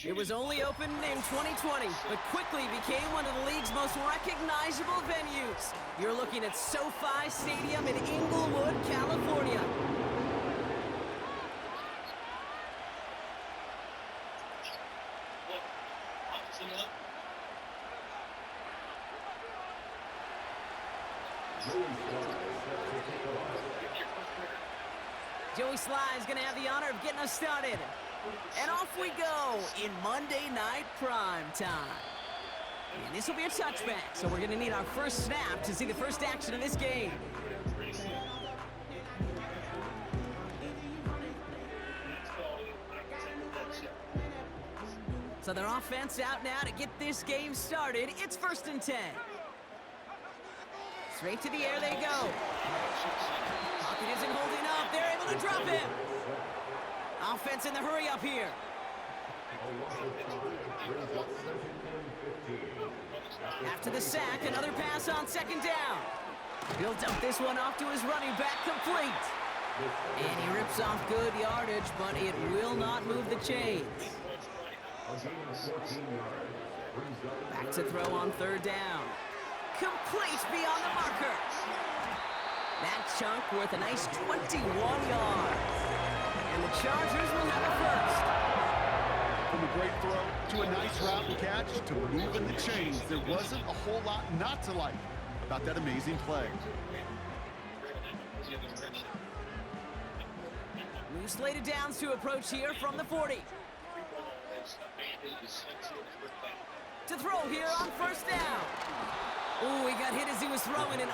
It was only opened in 2020, but quickly became one of the league's most recognizable venues. You're looking at SoFi Stadium in Inglewood, California. Joey Sly is going to have the honor of getting us started. And off we go in Monday Night Prime Time. And this will be a touchback, so we're going to need our first snap to see the first action of this game. So their offense out now to get this game started. It's 1st and 10. Straight to the air they go. Pocket isn't holding up. They're able to drop him. Offense in the hurry up here. After the sack, another pass on 2nd down. He'll dump this one off to his running back, complete. And he rips off good yardage, but it will not move the chains. Back to throw on 3rd down. Complete beyond the marker. That chunk worth a nice 21 yards. And the Chargers will have a first. From a great throw to a nice route and catch to moving the chains, there wasn't a whole lot not to like about that amazing play. New slated downs to approach here from the 40. To throw here on 1st down. Ooh, he got hit as he was throwing an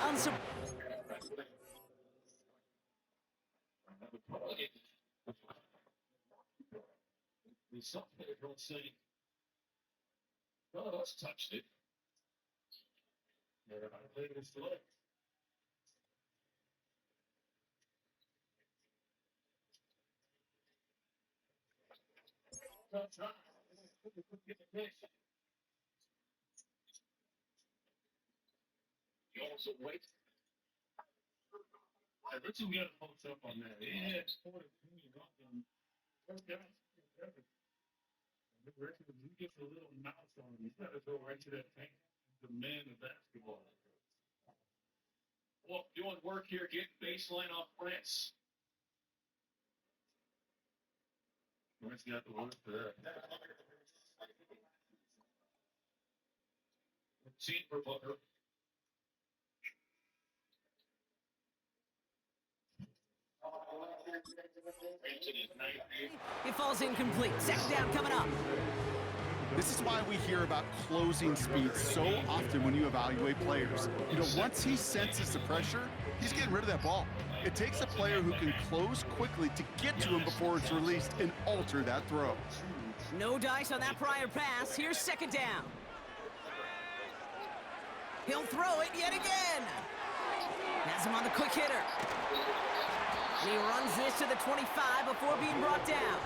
None of us touched it. You also wait. Let's get a pulse up on that. Yeah, it's 40. He gets a little mouse on him. He's got to go right to that tank. The man of basketball. Well, doing work here, getting baseline off France. France got the work for that. Seat for Butler. It falls incomplete. 2nd down coming up. This is why we hear about closing speed so often when you evaluate players. You know, once he senses the pressure, he's getting rid of that ball. It takes a player who can close quickly to get to him before it's released and alter that throw. No dice on that prior pass. Here's 2nd down. He'll throw it yet again. Has him on the quick hitter. And he runs this to the 25 before being brought down.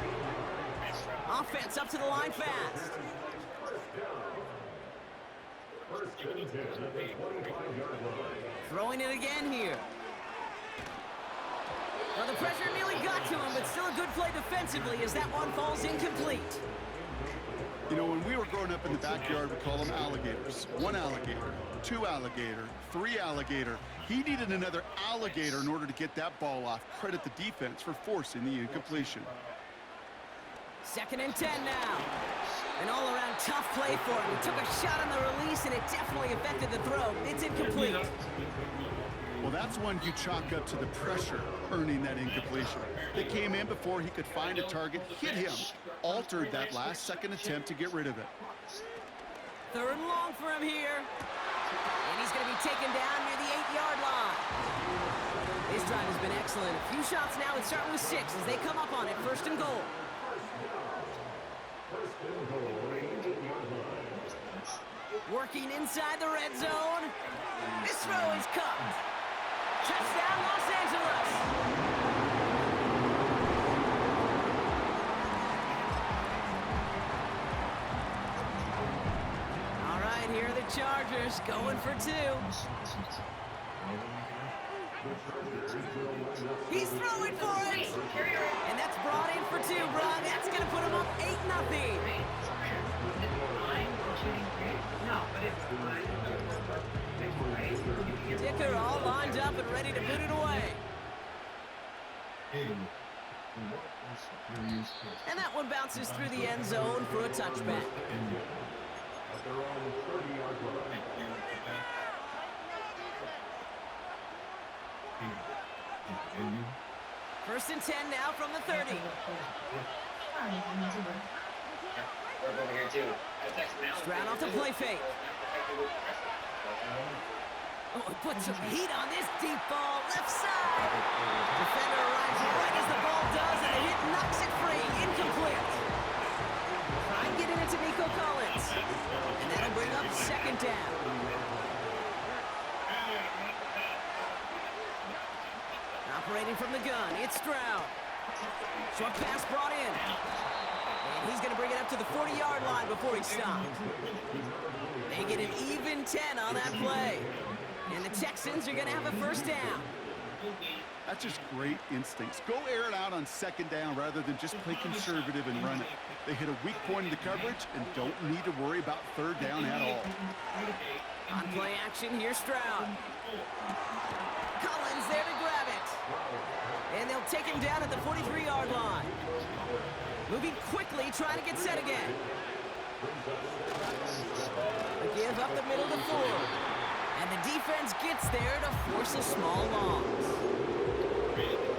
Offense up to the line fast. Throwing it again here. Well, the pressure nearly got to him, but still a good play defensively as that one falls incomplete. You know, when we were growing up in the backyard, we call them alligators. 1 alligator, 2 alligator, 3 alligator. He needed another alligator in order to get that ball off. Credit the defense for forcing the incompletion. 2nd and 10 now. An all-around tough play for him. He took a shot on the release, and it definitely affected the throw. It's incomplete. Well, that's one you chalk up to the pressure earning that incompletion. They came in before he could find a target, hit him, altered that last-second attempt to get rid of it. 3rd and long for him here. And he's going to be taken down near the 8-yard line. This drive has been excellent. A few shots now. It's starting with 6 as they come up on it. 1st and goal. Working inside the red zone. This throw is caught. Touchdown, Los Angeles. All right, here are the Chargers going for 2. He's throwing for it. And that's brought in for 2, Bron. That's going to put him up nothing. Dicker all lined up and ready to put it away. And that one bounces through the end zone for a touchback. First and 10 now from the 30. Stroud off the play fake. Oh, put some heat on this deep ball, left side. Defender arrives right as the ball does, and the hit knocks it free, incomplete. Trying getting it to Nico Collins, and that'll bring up second down. Operating from the gun, it's Stroud. Short pass brought in. And he's going to bring it up to the 40-yard line before he stopped. They get an even 10 on that play. And the Texans are going to have a first down. That's just great instincts. Go air it out on second down rather than just play conservative and run it. They hit a weak point in the coverage and don't need to worry about third down at all. On play action, here's Stroud. Collins there to grab it. And they'll take him down at the 43-yard line. Moving quickly, trying to get set again. They give up the middle to Ford. And the defense gets there to force a small loss.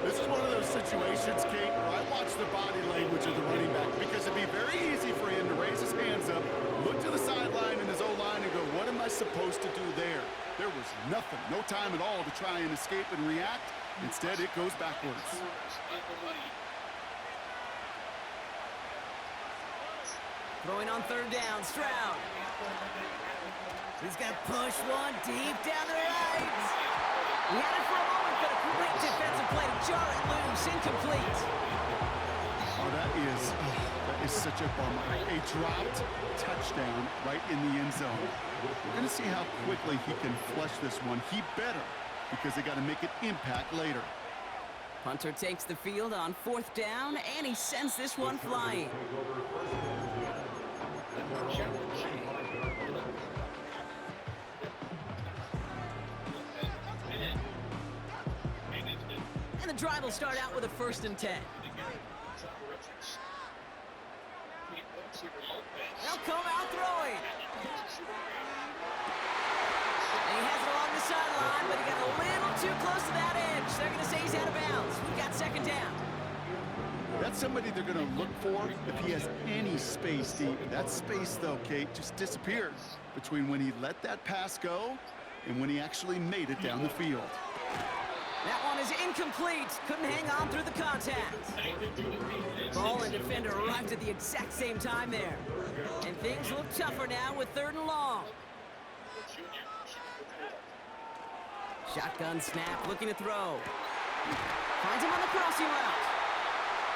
This is one of those situations, Kate, where I watch the body language of the running back because it'd be very easy for him to raise his hands up, look to the sideline and his O-line and go, what am I supposed to do there? There was nothing, no time at all to try and escape and react. Instead, it goes backwards. Throwing on third down, Stroud. He's going to push one deep down the right. He had it for a moment, but a great defensive play to jar it loose, incomplete. Oh, that is such a bummer. A dropped touchdown right in the end zone. We're going to see how quickly he can flush this one. He better, because they got to make an impact later. Punter takes the field on fourth down, and he sends this one flying. And the drive will start out with a first and 10. They'll come out throwing. And he has it along the sideline, but he got a little too close to that edge. They're going to say he's out of bounds. We've got second down. That's somebody they're going to look for if he has any space deep. That space, though, Kate, just disappeared between when he let that pass go and when he actually made it down the field. That one is incomplete. Couldn't hang on through the contact. Ball and defender arrived at the exact same time there. And things look tougher now with third and long. Shotgun snap, looking to throw. Finds him on the crossing route.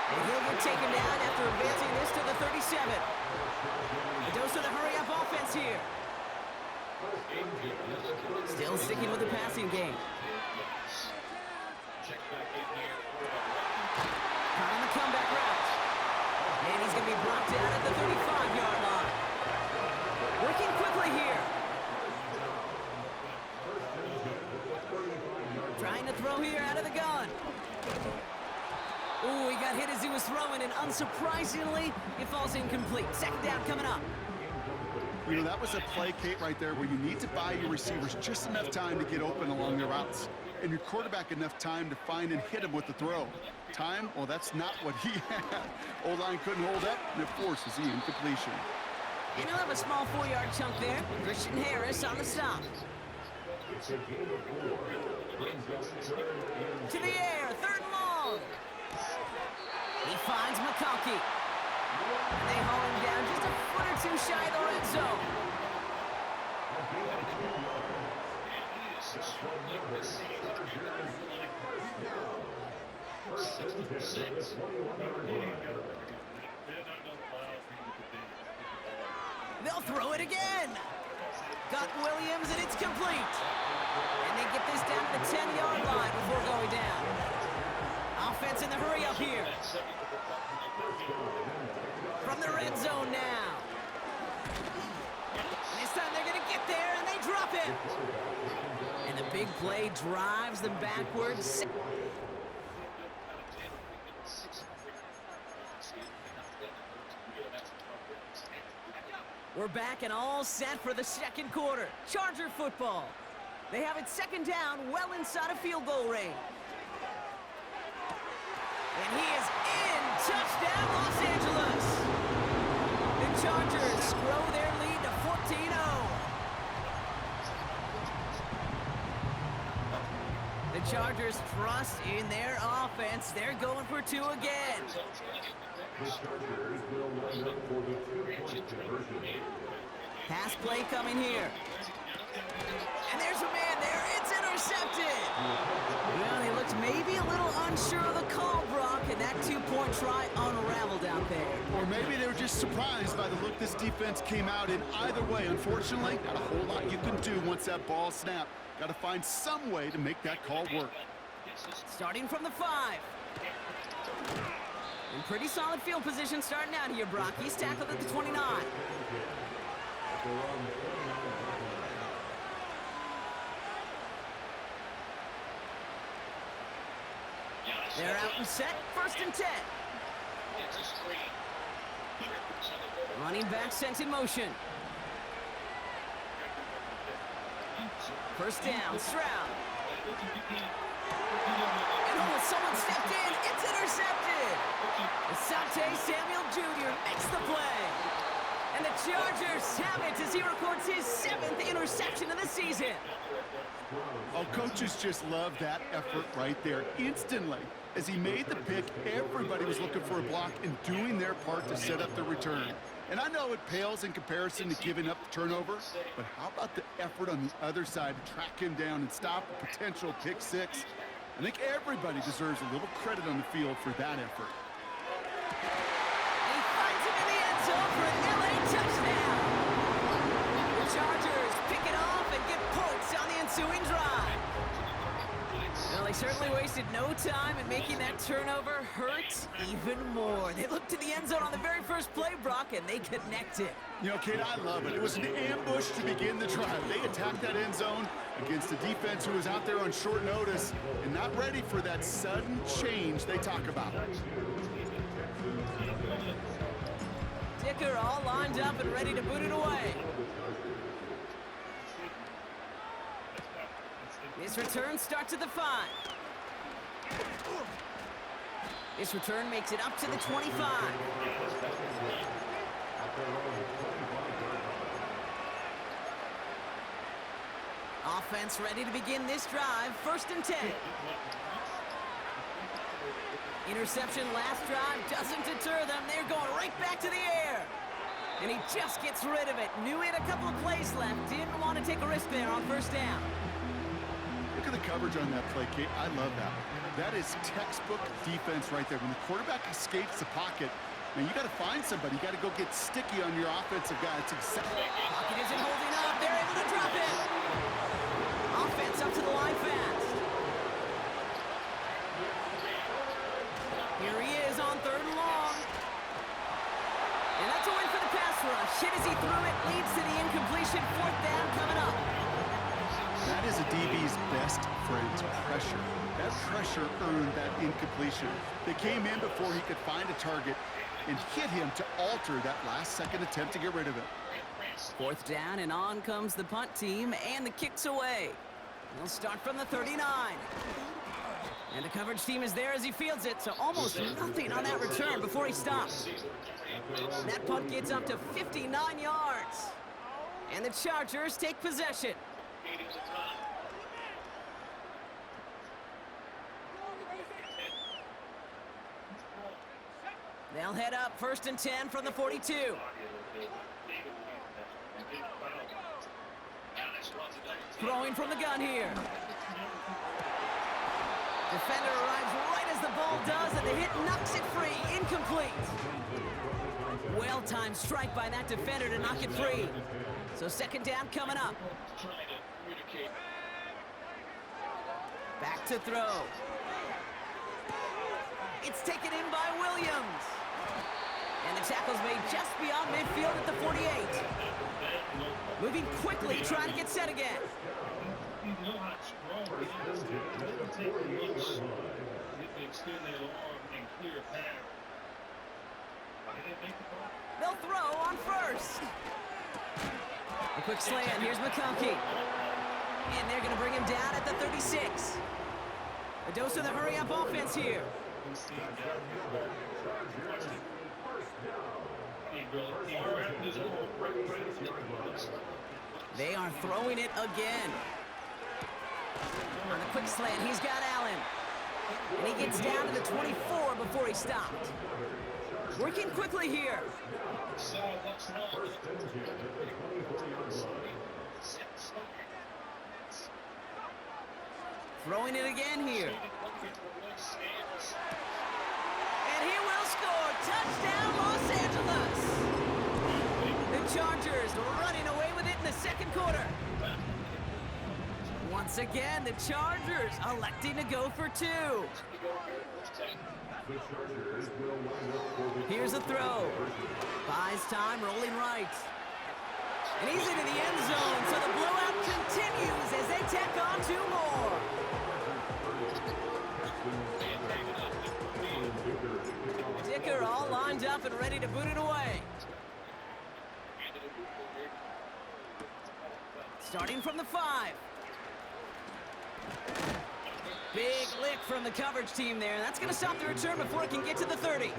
And he'll get taken down after advancing this to the 37. A dose of the hurry-up offense here. Still sticking with the passing game. Caught on the comeback route. And he's going to be brought down at the 35-yard line. Working quickly here. Trying to throw here out of the gun. Ooh, he got hit as he was throwing, and unsurprisingly, it falls incomplete. Second down coming up. You know, that was a play, Kate, right there where you need to buy your receivers just enough time to get open along their routes, and your quarterback enough time to find and hit him with the throw. Time? Well, that's not what he had. O-line couldn't hold up, and it forces the incompletion. And he'll have a small 4-yard chunk there. Christian Harris on the stop. To the air, third and long. He finds McConkey. And they haul him down just a foot or two shy of the red zone. They'll throw it again. Got Williams, and it's complete. And they get this down to the 10-yard line before going down. Offense in the hurry up here. From from the red zone now. And this time they're going to get there, and they drop it. And the big play drives them backwards. We're back and all set for the second quarter. Charger football. They have it second down, well inside of field goal range. And he is in. Touchdown, Los Angeles. The Chargers grow their lead to 14-0. The Chargers trust in their offense. They're going for two again. Pass play coming here. And there's a man there. It's intercepted. Well, he looks maybe a little unsure of the call, Brock, and that two-point try unraveled out there. Or maybe they were just surprised by the look this defense came out in. Either way, unfortunately, not a whole lot you can do once that ball snapped. Got to find some way to make that call work. Starting from the 5. In pretty solid field position starting out here, Brock. He's tackled at the 29. They're out and set. First and 10. Running back sent in motion. First down, Stroud. And someone stepped in. It's intercepted. Asante Samuel Jr. makes the play. And the Chargers have it as he records his 7th interception of the season. Oh, coaches just love that effort right there. Instantly, as he made the pick, everybody was looking for a block and doing their part to set up the return. And I know it pales in comparison to giving up the turnover, but how about the effort on the other side to track him down and stop a potential pick six? I think everybody deserves a little credit on the field for that effort. He finds him in the end zone for an LA touchdown. The Chargers pick it off and get points on the ensuing drive. Well, they certainly wasted no time in making that turnover hurt even more. They looked to the end zone on the very first play, Brock, and they connected. You know, Kate, I love it. It was an ambush to begin the drive. They attacked that end zone against a defense who was out there on short notice and not ready for that sudden change they talk about. Dicker all lined up and ready to boot it away. This return starts at the 5. This return makes it up to the 25. Offense ready to begin this drive. First and 10. Interception last drive doesn't deter them. They're going right back to the air. And he just gets rid of it. Knew he had a couple of plays left. Didn't want to take a risk there on first down. Look at the coverage on that play, Kate. I love that. That is textbook defense right there. When the quarterback escapes the pocket, man, you got to find somebody. You got to go get sticky on your offensive guy. It's exactly. Pocket isn't holding up. They're able to drop it. Offense up to the line fast. Here he is on 3rd and long. And that's a win for the pass rush. Hit as he threw it. Leads to the incompletion. 4th down coming up. That is a DB's best friend, pressure. That pressure earned that incompletion. They came in before he could find a target and hit him to alter that last-second attempt to get rid of it. 4th down, and on comes the punt team, and the kick's away. They'll start from the 39. And the coverage team is there as he fields it, so almost nothing on that return before he stops. That punt gets up to 59 yards. And the Chargers take possession. They'll head up 1st and 10 from the 42. Throwing from the gun here. Defender arrives right as the ball does, and the hit knocks it free. Incomplete. Well-timed strike by that defender to knock it free. So 2nd down coming up. Back to throw. It's taken in by Williams. And the tackle's made just beyond midfield at the 48. Moving quickly, trying to get set again. You know how strong he is. It doesn't take much to extend that arm and clear a path. They'll throw on first. A quick slant. Here's McConkey. And they're going to bring him down at the 36. A dose of the hurry-up offense here. They are throwing it again. On the quick slant, he's got Allen. And he gets down to the 24 before he stopped. Working quickly here. Throwing it again here. And he will score. Touchdown, Los Angeles. The Chargers running away with it in the second quarter. Once again, the Chargers electing to go for two. Here's a throw. Buys time, rolling right. And he's into the end zone, so the blowout continues as they tack on two more. Dicker all lined up and ready to boot it away. Starting from the 5. Big lick from the coverage team there. That's going to stop the return before it can get to the 30.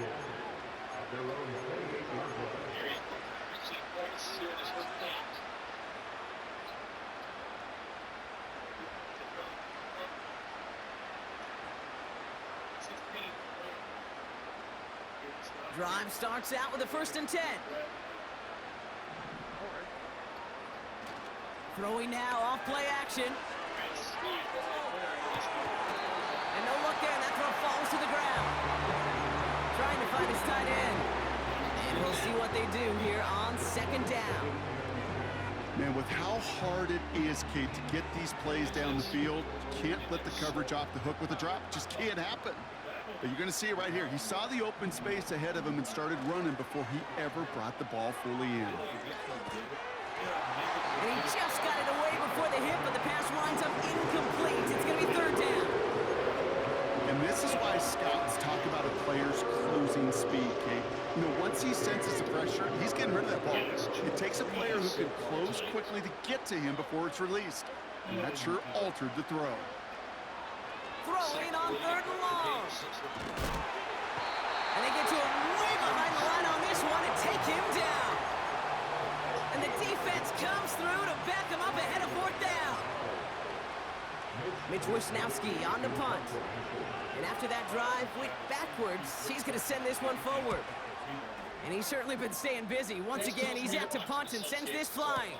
Drive starts out with a 1st and 10. Throwing now off play action. And no look there, that throw falls to the ground. Trying to find his tight end. And we'll see what they do here on 2nd down. Man, with how hard it is, Kate, to get these plays down the field, you can't let the coverage off the hook with a drop. It just can't happen. But you're going to see it right here. He saw the open space ahead of him and started running before he ever brought the ball fully in. And he just got it away before the hit, but the pass winds up incomplete. It's going to be 3rd down. And this is why scouts talk about a player's closing speed, Kate. You know, once he senses the pressure, he's getting rid of that ball. It takes a player who can close quickly to get to him before it's released. And that sure altered the throw. Throwing on 3rd and long. And they get to him way behind the line on this one and take him down. And the defense comes through to back him up ahead of 4th down. Mitch Wisnowski on the punt. And after that drive went backwards, he's going to send this one forward. And he's certainly been staying busy. Once again, he's out to punt and sends this flying.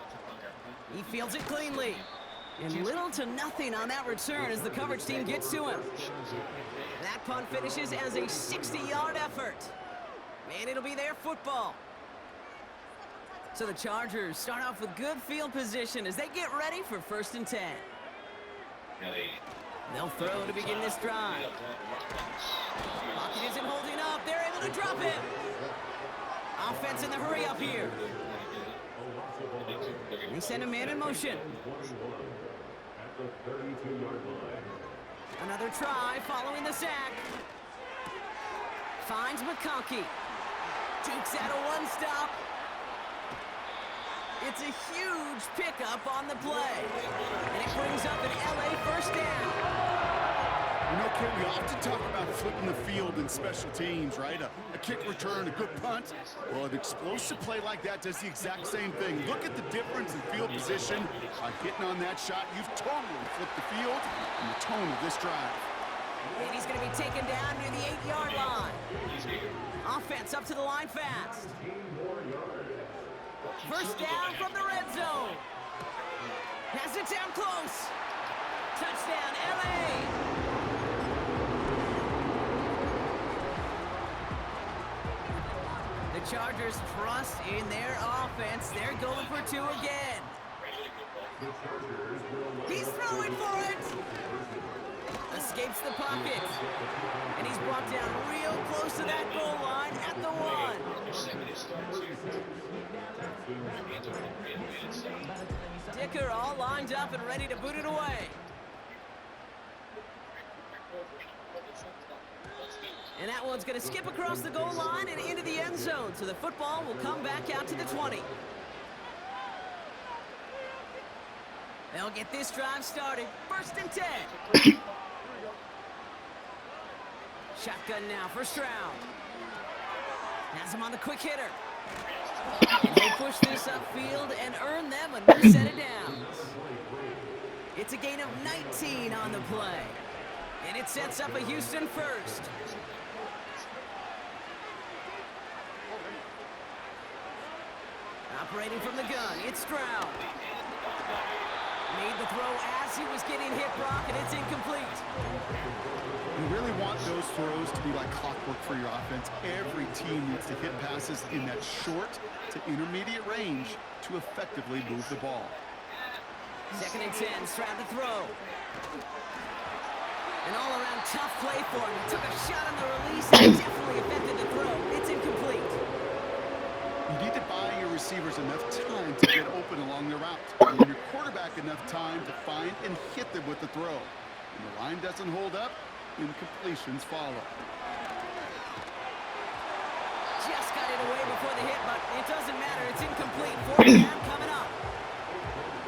He fields it cleanly. And little to nothing on that return as the coverage team gets to him. That punt finishes as a 60-yard effort. And it'll be their football. So the Chargers start off with good field position as they get ready for 1st and 10. They'll throw to begin this drive. Pocket isn't holding up. They're able to drop him. Offense in the hurry up here. They send a man in motion. Another try following the sack. Finds McConkey. Dukes out a one-stop. It's a huge pickup on the play. And it brings up an LA 1st down. You know, Kate, we often talk about flipping the field in special teams, right? A kick return, a good punt. Well, an explosive play like that does the exact same thing. Look at the difference in field position. By hitting on that shot, you've totally flipped the field and the tone of this drive. And he's going to be taken down near the 8-yard line. Offense up to the line fast. 1st down from the red zone. Has it down close. Touchdown, LA. The Chargers trust in their offense. They're going for 2 again. He's throwing for it. Escapes the pocket. And he's brought down real close to that goal line at the 1. Dicker all lined up and ready to boot it away. And that one's going to skip across the goal line and into the end zone, so the football will come back out to the 20. They'll get this drive started. 1st and 10. Shotgun now for Stroud. Has him on the quick hitter. And they push this upfield and earn them a new set of downs. It's a gain of 19 on the play. And it sets up a Houston first. Operating from the gun, it's Stroud. Made the throw as he was getting hit, Brock, and it's incomplete. You really want those throws to be like clockwork for your offense. Every team needs to hit passes in that short to intermediate range to effectively move the ball. 2nd and 10, Stroud to throw. An all-around tough play for him. He took a shot on the release and definitely affected the throw. It's incomplete. You need to buy your receivers enough time to get open along the route. And give your quarterback enough time to find and hit them with the throw. When the line doesn't hold up, incompletions follow. Just got it away before the hit, but it doesn't matter. It's incomplete. 4th down coming up.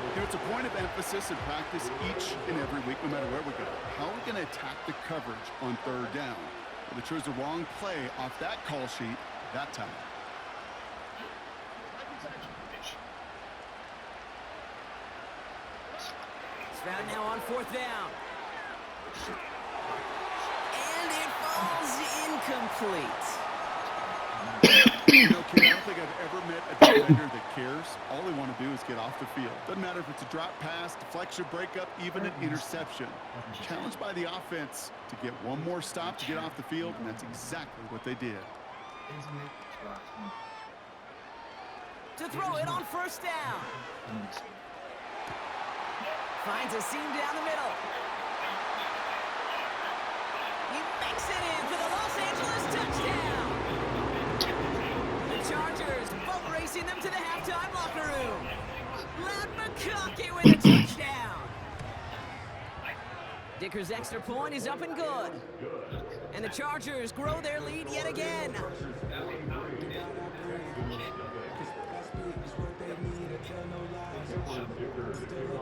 You know, it's a point of emphasis in practice each and every week, no matter where we go. How are we going to attack the coverage on 3rd down? Well, they chose the wrong play off that call sheet that time. Stroud now on 4th down. And it falls incomplete. You know, kid, I don't think I've ever met a defender that cares. All they want to do is get off the field. Doesn't matter if it's a drop pass, deflection, breakup, even an interception. Challenged by the offense to get one more stop to get off the field, and that's exactly what they did. To throw it on 1st down. Finds a seam down the middle. He makes it in for the Los Angeles touchdown. The Chargers boat racing them to the halftime locker room. Loud McConkey with a touchdown. Dicker's extra point is up and good. And the Chargers grow their lead yet again.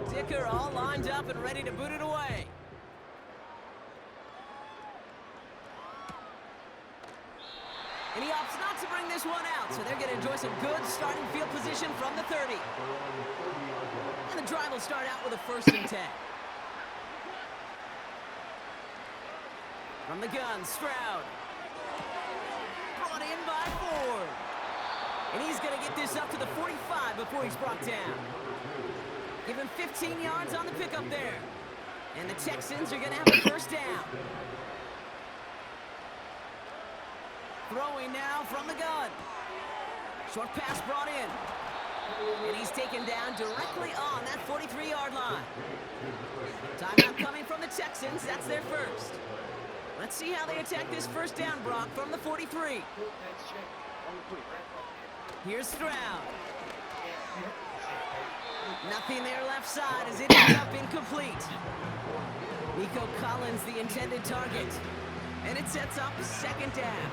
Dicker all lined up and ready to boot it away. And he opts not to bring this one out, so they're going to enjoy some good starting field position from the 30. And the drive will start out with a 1st and 10. From the gun, Stroud. Brought in by Ford. And he's going to get this up to the 45 before he's brought down. Give him 15 yards on the pickup there. And the Texans are going to have a 1st down. Throwing now from the gun. Short pass brought in. And he's taken down directly on that 43-yard line. Timeout coming from the Texans. That's their first. Let's see how they attack this 1st down, Brock, from the 43. Here's Stroud. Nothing there left side as it ends up incomplete. Nico Collins, the intended target. And it sets up 2nd down.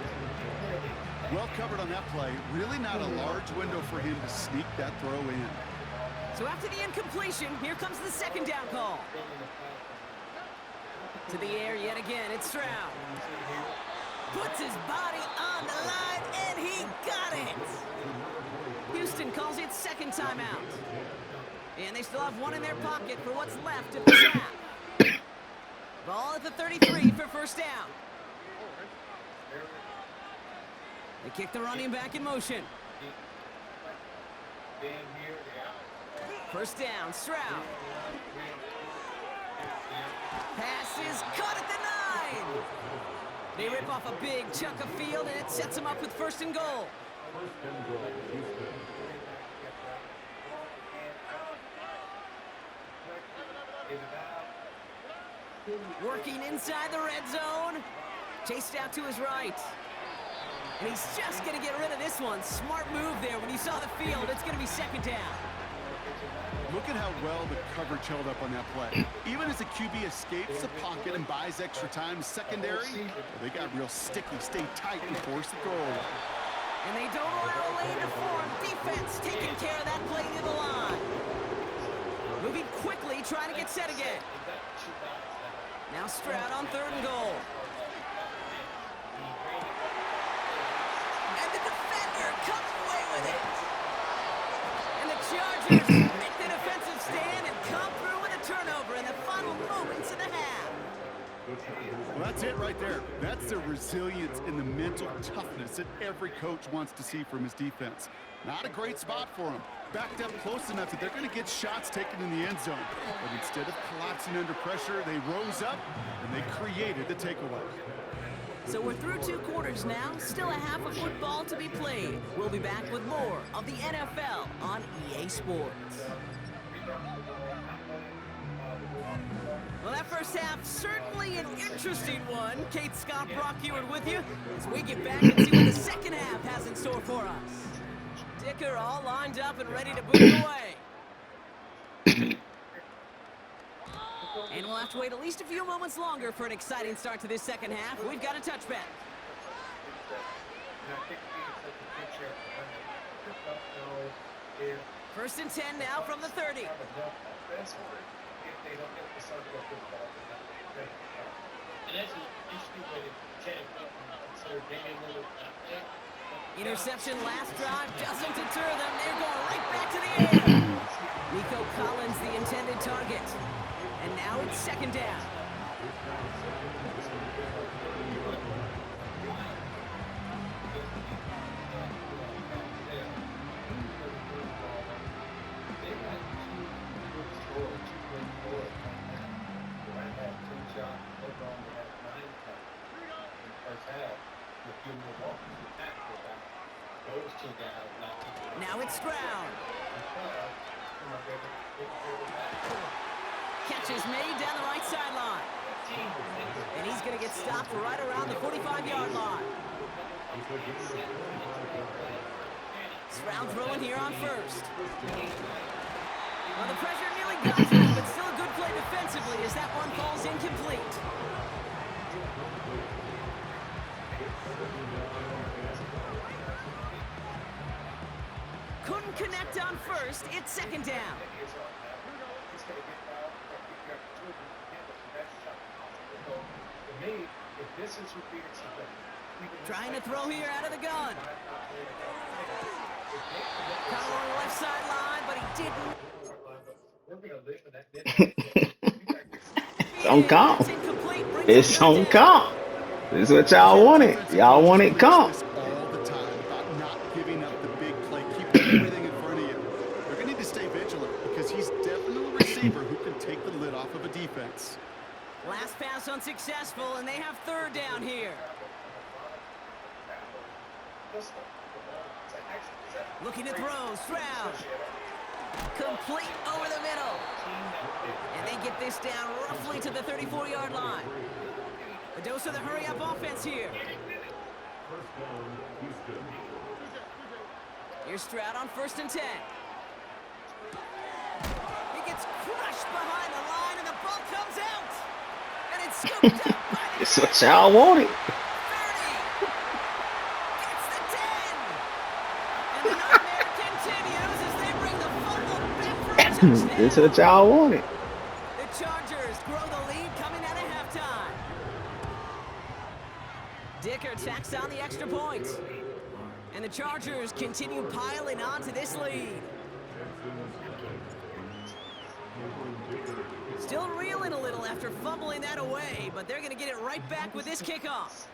Well covered on that play. Really not a large window for him to sneak that throw in. So after the incompletion, here comes the 2nd down call. To the air yet again, it's Stroud. Puts his body on the line, and he got it! Houston calls it 2nd timeout. And they still have one in their pocket for what's left of the snap. Ball at the 33 for 1st down. They kick the running back in motion. 1st down, Stroud. Pass is caught at the 9. They rip off a big chunk of field, and it sets them up with 1st and goal. Working inside the red zone. Chased out to his right. And he's just going to get rid of this one. Smart move there when you saw the field. It's going to be 2nd down. Look at how well the coverage held up on that play. Even as the QB escapes the pocket and buys extra time, secondary, they got real sticky, stay tight, and force the throw away. And they don't allow a lane to form. Defense taking care of that play near the line. Moving quickly, trying to get set again. Now Stroud on 3rd and goal. And the defender comes away with it. And the Chargers make the defensive stand and come through with a turnover in the final moments of the half. Well, that's it right there. That's the resilience and the mental toughness that every coach wants to see from his defense. Not a great spot for him. Backed up close enough that they're going to get shots taken in the end zone. But instead of collapsing under pressure, they rose up and they created the takeaway. So we're through 2 quarters now. Still a half of football to be played. We'll be back with more of the NFL on EA Sports. Well, that first half, certainly an interesting one. Kate Scott, Brock Ewart with you as we get back and see what the second half has in store for us. Dicker all lined up and ready to boot away. And we'll have to wait at least a few moments longer for an exciting start to this second half. We've got a touchback. First and 10 now from the 30. Interception last drive doesn't deter them. They're going right back to the air. Nico Collins, the intended target. And now it's second down. Now it's Stroud. Catch is made down the right sideline. And he's going to get stopped right around the 45-yard line. Stroud throwing here on first. Well, the pressure nearly got to him, but still a good play defensively as that one falls incomplete. Couldn't connect on first. It's second down. Trying to throw here out of the gun. Caught along the left sideline, but he didn't. It's on comp. It's on comp. This is what y'all wanted. Y'all wanted comp. All the time about not giving up the big play, keeping everything in front of you. They're going to need to stay vigilant because he's definitely a receiver who can take the lid off of a defense. Last pass unsuccessful, and they have third down here. Looking to throw, Stroud. Complete over the middle. And they get this down roughly to the 34-yard line. A dose of the hurry-up offense here. Here's Stroud on first and 10. He gets crushed behind the line, and the ball comes out. And it's scooped up by the This is what y'all wanted. 30. Gets the 10. And the nightmare continues as they bring the fumble back for a touchdown. This is what y'all wanted. The Chargers grow the lead coming out of halftime. Dicker tacks on the extra point. And the Chargers continue piling on to this lead. Still reeling a little after fumbling that away, but they're going to get it right back with this kickoff.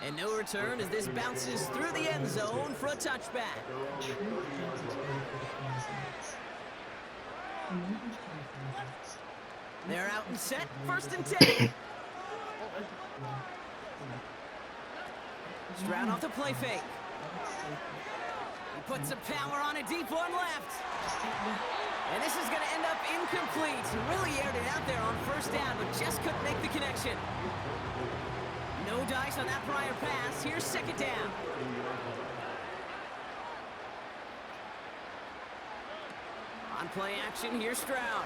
And no return as this bounces through the end zone for a touchback. They're out and set, first and 10. Stroud off the play fake. He puts some power on a deep one left. And this is going to end up incomplete. He really aired it out there on first down, but just couldn't make the connection. No dice on that prior pass. Here's second down. play action. Here's Stroud.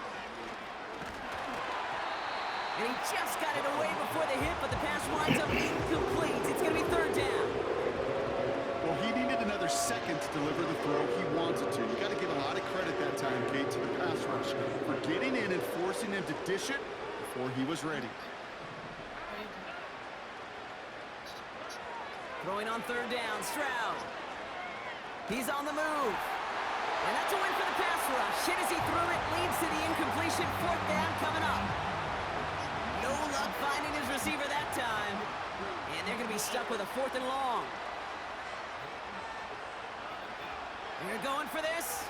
And he just got it away before the hit, but the pass winds up incomplete. It's going to be third down. Well, he needed another second to deliver the throw he wanted to. You got to give a lot of credit that time, Kate, to the pass rush for getting in and forcing him to dish it before he was ready. Throwing on third down, Stroud. He's on the move. And that's a win for the pass rush. Hit as he threw it, leads to the incompletion. Fourth down coming up. No luck finding his receiver that time. And they're going to be stuck with a 4th and long. They're going for this.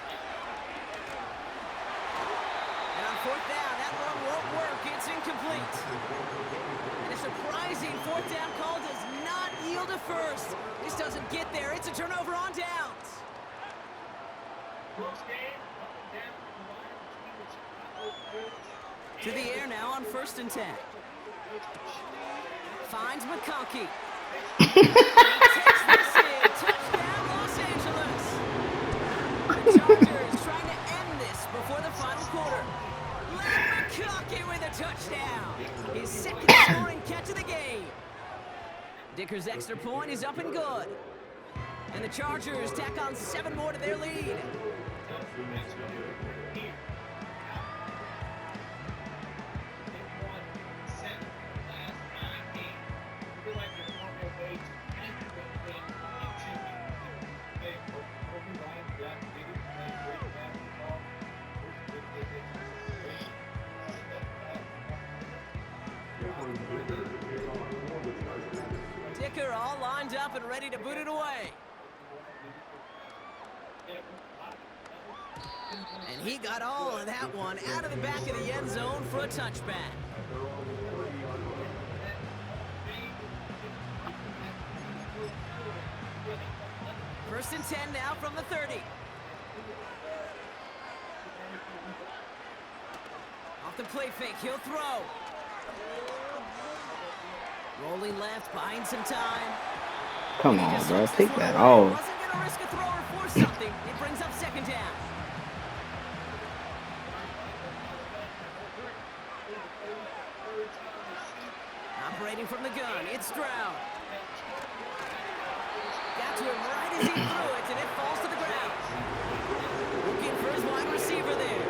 And on 4th down, that one won't work. It's incomplete. And a surprising 4th down call does not yield a first. This doesn't get there. It's a turnover on downs. To the air now on 1st and 10. Finds McConkey. Takes this in. Touchdown, Los Angeles. The Chargers trying to end this before the final quarter. Len McConkey with a touchdown. His 2nd scoring catch of the game. Dicker's extra point is up and good. And the Chargers tack on 7 more to their lead. Dicker all lined up and ready to boot it away. And he got all of that one out of the back of the end zone for a touchback. First and 10 now from the 30. Off the play fake, he'll throw. Rolling left, buying some time. Come on, bro. Take that off. Wasn't going to risk a throw or force something. It brings up 2nd down. Operating from the gun, it's Stroud. Got to him right as he threw it, and it falls to the ground. Looking for his wide receiver there.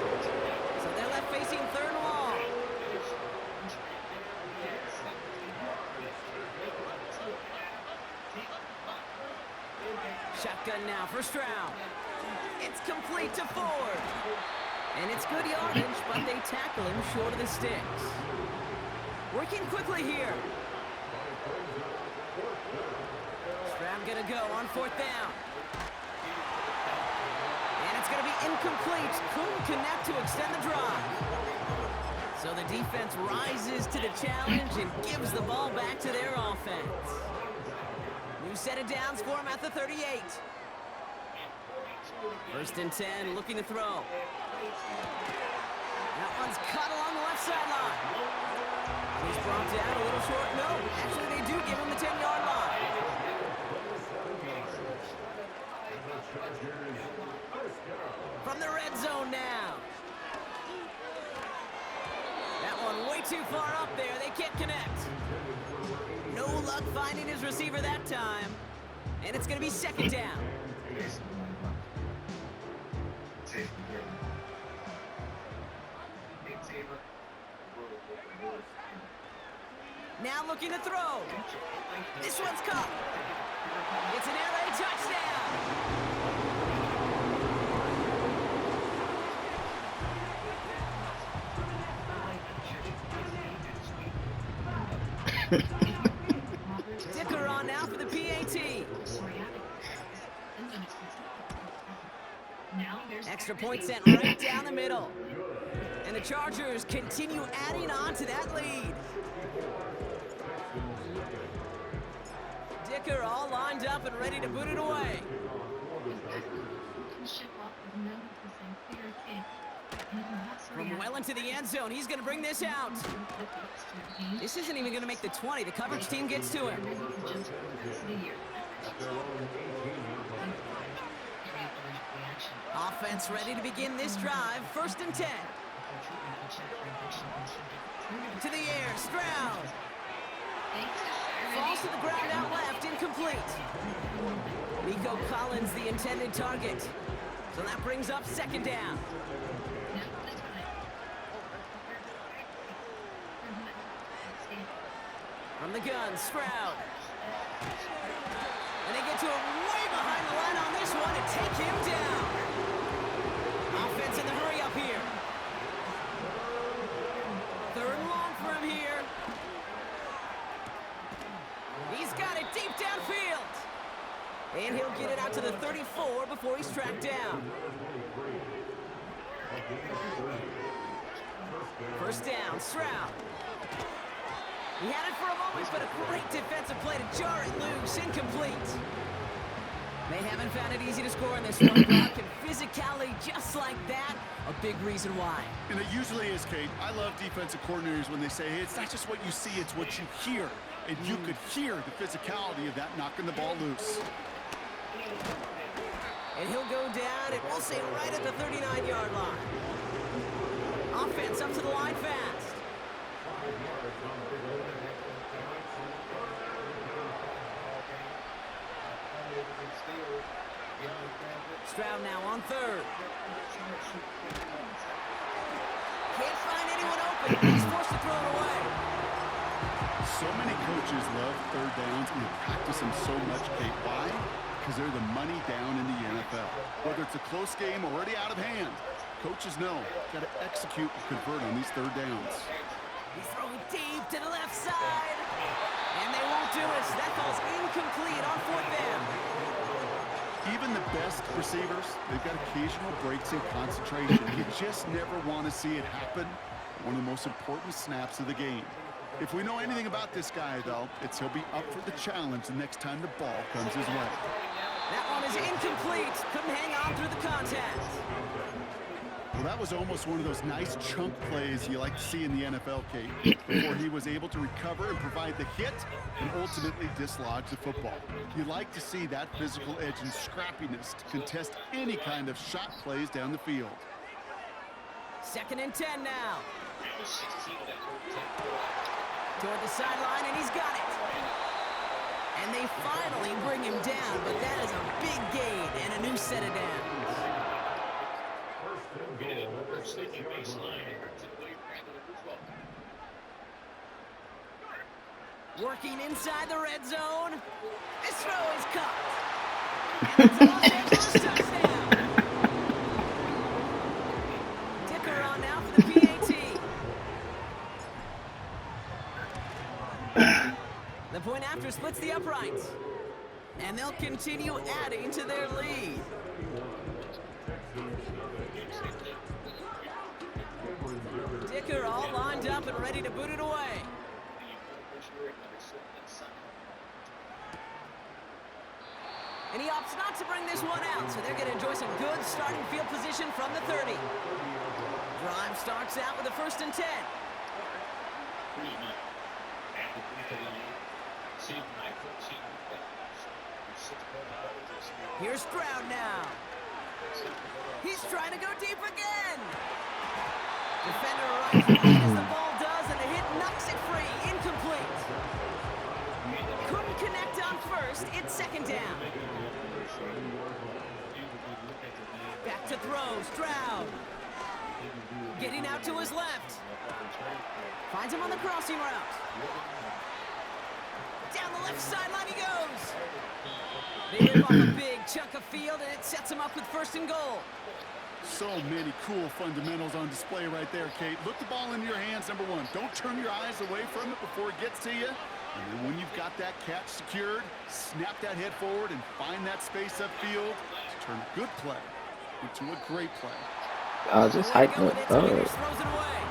So they're left facing 3rd and long. Shotgun now for Stroud. It's complete to Ford. And it's good yardage, but they tackle him short of the sticks. Working quickly here. Stroud gonna go on 4th down. And it's gonna be incomplete. Couldn't connect to extend the drive. So the defense rises to the challenge and gives the ball back to their offense. New set of downs for him at the 38. 1st and 10, looking to throw. That one's cut along the left sideline. He's brought down a little short. No, actually they do give him the 10-yard line. From the red zone now. That one way too far up there. They can't connect. No luck finding his receiver that time. And it's going to be 2nd down. Now looking to throw. This one's caught. It's an LA touchdown. Dicker on now for the PAT. Extra point sent right down the middle. And the Chargers continue adding on to that lead. Dicker all lined up and ready to boot it away. From well into the end zone, he's going to bring this out. This isn't even going to make the 20. The coverage team gets to him. Off Offense ready to begin this drive. 1st and 10. To the air, Stroud. Falls to the ground out left, incomplete. Nico Collins, the intended target. So that brings up 2nd down. From the gun, Stroud. And they get to him way behind the line on this one and take him down. Offense in the hurry up here. 3rd and long for him here. He's got it deep downfield. And he'll get it out to the 34 before he's tracked down. 1st down, Stroud. He had it for a moment, but a great defensive play to jar it loose. Incomplete. They haven't found it easy to score in this one. Block and physicality just like that, a big reason why. And it usually is, Kate. I love defensive coordinators when they say, hey, it's not just what you see, it's what you hear. And you could hear the physicality of that knocking the ball loose. And he'll go down, and we'll say right at the 39-yard line. Offense up to the line fast. Stroud now on 3rd. Can't find anyone open. He's forced to throw it away. So many coaches love 3rd downs and they practice them so much, Kate. Why? Because they're the money down in the NFL. Whether it's a close game already out of hand, coaches know got to execute and convert on these 3rd downs. He's throwing deep to the left side. And they won't do it. So that ball's incomplete on 4th down. Even the best receivers, they've got occasional breaks in concentration. You just never want to see it happen. One of the most important snaps of the game. If we know anything about this guy, though, it's he'll be up for the challenge the next time the ball comes his way. That one is incomplete. Couldn't hang on through the contact. Well, that was almost one of those nice chunk plays you like to see in the NFL, Kate, before he was able to recover and provide the hit and ultimately dislodge the football. You like to see that physical edge and scrappiness to contest any kind of shot plays down the field. 2nd and 10 now. Toward the sideline, and he's got it. And they finally bring him down, but that is a big gain and a new set of downs. Working inside the red zone. This throw is caught. And it's a Los Angeles touchdown. Dicker on now for the PAT. The point after splits the uprights. And they'll continue adding to their lead. Dicker all lined up and ready to boot it away. And he opts not to bring this one out, so they're going to enjoy some good starting field position from the 30. Drive starts out with a 1st and 10. Here's Stroud now. He's trying to go deep again. Defender runs right as the ball does, and the hit knocks it free. Incomplete. Couldn't connect on 1st. It's 2nd down. Back to throw. Stroud. Getting out to his left. Finds him on the crossing route. Down the left sideline he goes. They rip off a big chunk of field, and it sets him up with 1st and goal. So many cool fundamentals on display right there, Kate. Look the ball into your hands, number 1. Don't turn your eyes away from it before it gets to you. And then when you've got that catch secured, snap that head forward and find that space upfield to turn a good play into a great play. I'll just hype it up. Throws it away.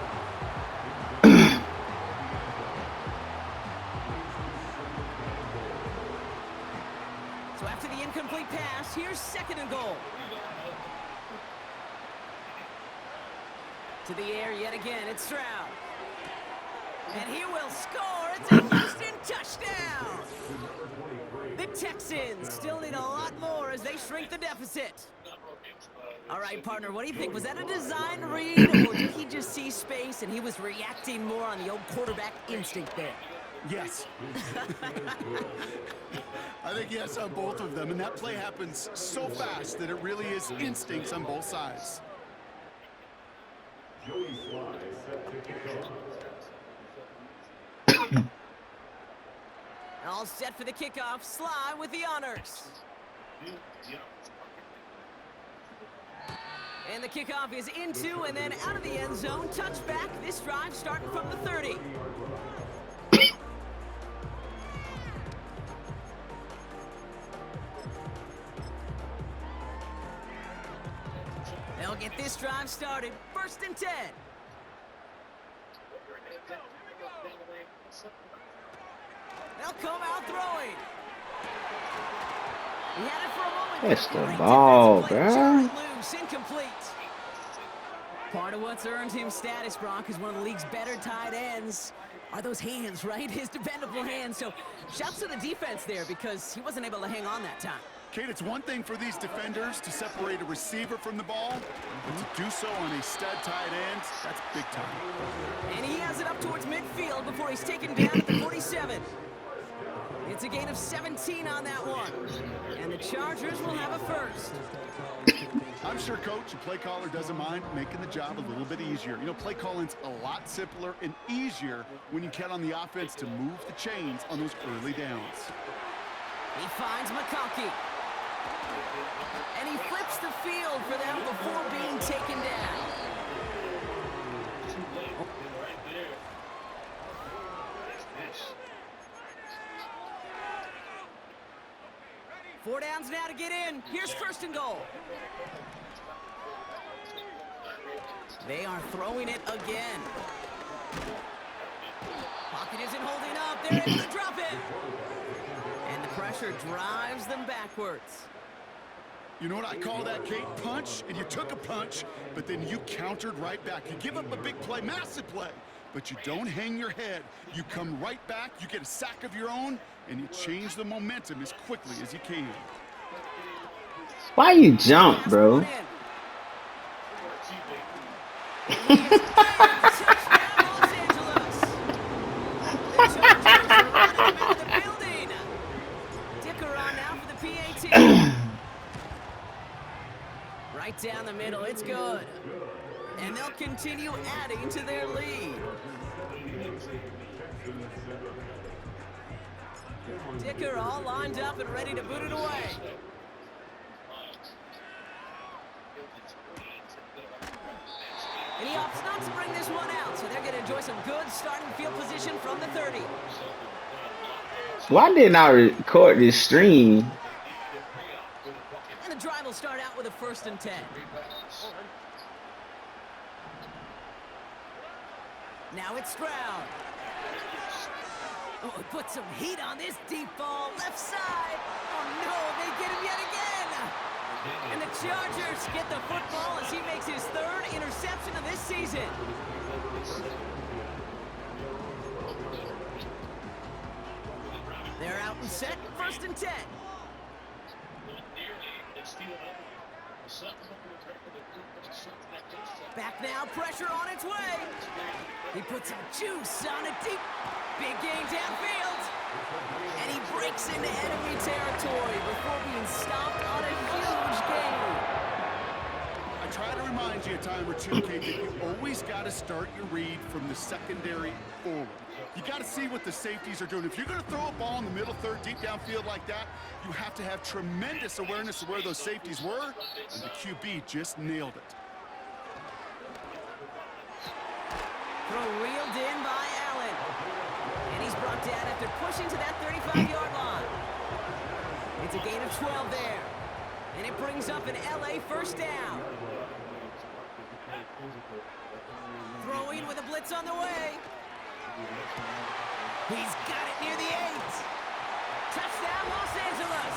So after the incomplete pass, here's 2nd and goal. To the air yet again, it's Stroud. And he will score. It's a Houston touchdown. The Texans still need a lot more as they shrink the deficit. All right, partner, what do you think? Was that a design read, or did he just see space and he was reacting more on the old quarterback instinct there? Yes. I think yes on both of them, and that play happens so fast that it really is instincts on both sides. All set for the kickoff. Sly with the honors. And the kickoff is into and then out of the end zone. Touchback. This drive starting from the 30. They'll get this drive started. 1st and 10. They'll come out throwing. He had it for a moment. That's the Great ball, defensive play. bro. Loose, incomplete. Part of what's earned him status, Brock, is one of the league's better tight ends. Are those hands, right? His dependable hands. So shouts to the defense there because he wasn't able to hang on that time. Kate, it's one thing for these defenders to separate a receiver from the ball, but to do so on a stud tight end, that's big time. And he has it up towards midfield before he's taken down at the 47. It's a gain of 17 on that one. And the Chargers will have a first. I'm sure coach and play caller doesn't mind making the job a little bit easier. You know, play calling's a lot simpler and easier when you count on the offense to move the chains on those early downs. He finds McConkey. And he flips the field for them before being taken down. Four downs now to get in. Here's 1st and goal. They are throwing it again. Pocket isn't holding up. They're able to drop it. And the pressure drives them backwards. You know what I call that, Kate? Punch, and you took a punch, but then you countered right back. You give up a big play, massive play, but you don't hang your head. You come right back, you get a sack of your own, and you change the momentum as quickly as you can. Why you jump, bro? Right down the middle, it's good. And they'll continue adding to their lead. Dicker all lined up and ready to boot it away. And he opts not to bring this one out, so they're going to enjoy some good starting field position from the 30. Why didn't I record this stream? And the drive will start out with a 1st and 10. Now it's Stroud. Oh, put some heat on this deep ball, left side. Oh no, they get him yet again. And the Chargers get the football as he makes his 3rd interception of this season. They're out and set, 1st and 10. Back now, pressure on its way. He puts some juice on it deep. Big gain downfield. And he breaks into enemy territory before being stopped on a huge gain. I try to remind you a time or two, Kate, that you always got to start your read from the secondary forward. You got to see what the safeties are doing. If you're going to throw a ball in the middle third, deep downfield like that, you have to have tremendous awareness of where those safeties were, and the QB just nailed it. Throw reeled in by Allen. And he's brought down after pushing to that 35-yard line. It's a gain of 12 there. And it brings up an LA 1st down. Throwing with a blitz on the way. He's got it near the 8. Touchdown, Los Angeles.